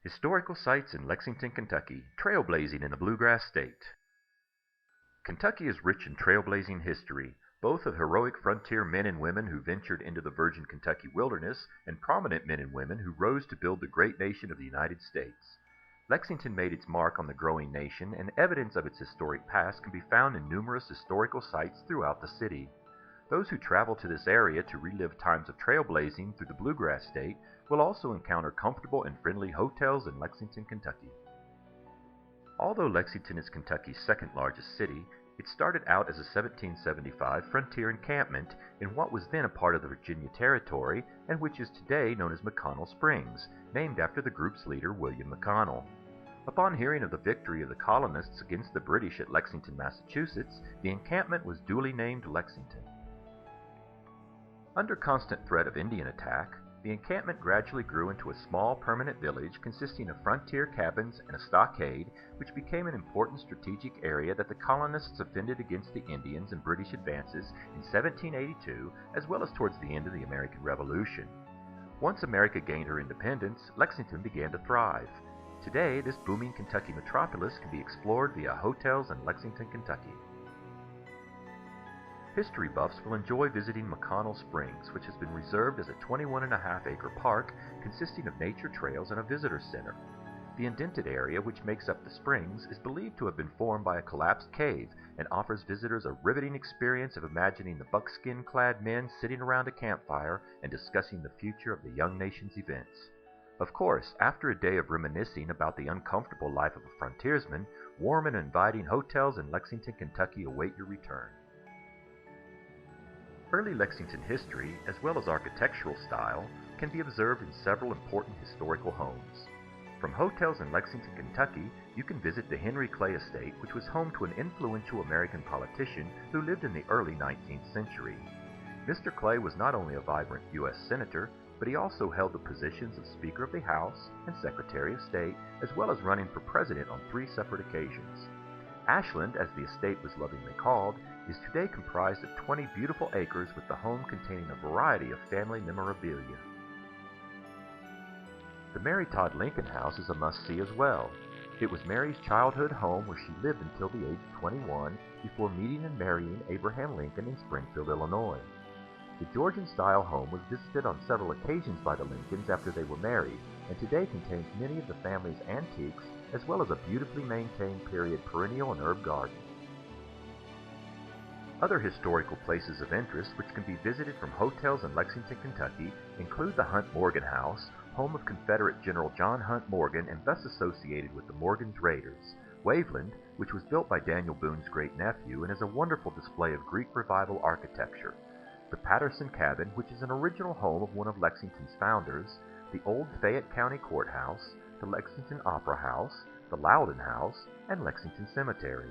Historical sites in Lexington, Kentucky, trailblazing in the Bluegrass State. Kentucky is rich in trailblazing history, both of heroic frontier men and women who ventured into the virgin Kentucky wilderness and prominent men and women who rose to build the great nation of the United States. Lexington made its mark on the growing nation, and evidence of its historic past can be found in numerous historical sites throughout the city. Those who travel to this area to relive times of trailblazing through the Bluegrass State will also encounter comfortable and friendly hotels in Lexington, Kentucky. Although Lexington is Kentucky's second largest city, it started out as a 1775 frontier encampment in what was then a part of the Virginia Territory and which is today known as McConnell Springs, named after the group's leader William McConnell. Upon hearing of the victory of the colonists against the British at Lexington, Massachusetts, the encampment was duly named Lexington. Under constant threat of Indian attack, the encampment gradually grew into a small permanent village consisting of frontier cabins and a stockade, which became an important strategic area that the colonists defended against the Indians and British advances in 1782, as well as towards the end of the American Revolution. Once America gained her independence, Lexington began to thrive. Today, this booming Kentucky metropolis can be explored via hotels in Lexington, Kentucky. History buffs will enjoy visiting McConnell Springs, which has been reserved as a 21.5-acre park consisting of nature trails and a visitor center. The indented area which makes up the springs is believed to have been formed by a collapsed cave and offers visitors a riveting experience of imagining the buckskin-clad men sitting around a campfire and discussing the future of the young nation's events. Of course, after a day of reminiscing about the uncomfortable life of a frontiersman, warm and inviting hotels in Lexington, Kentucky await your return. Early Lexington history, as well as architectural style, can be observed in several important historical homes. From hotels in Lexington, Kentucky, you can visit the Henry Clay Estate, which was home to an influential American politician who lived in the early 19th century. Mr. Clay was not only a vibrant U.S. Senator, but he also held the positions of Speaker of the House and Secretary of State, as well as running for president on 3 separate occasions. Ashland, as the estate was lovingly called, is today comprised of 20 beautiful acres with the home containing a variety of family memorabilia. The Mary Todd Lincoln House is a must-see as well. It was Mary's childhood home where she lived until the age of 21 before meeting and marrying Abraham Lincoln in Springfield, Illinois. The Georgian-style home was visited on several occasions by the Lincolns after they were married, and today contains many of the family's antiques as well as a beautifully maintained period perennial and herb garden. Other historical places of interest which can be visited from hotels in Lexington, Kentucky include the Hunt Morgan House, home of Confederate General John Hunt Morgan and thus associated with the Morgan's Raiders, Waveland, which was built by Daniel Boone's great-nephew and is a wonderful display of Greek Revival architecture, the Patterson Cabin, which is an original home of one of Lexington's founders, the old Fayette County Courthouse, the Lexington Opera House, the Loudon House, and Lexington Cemetery.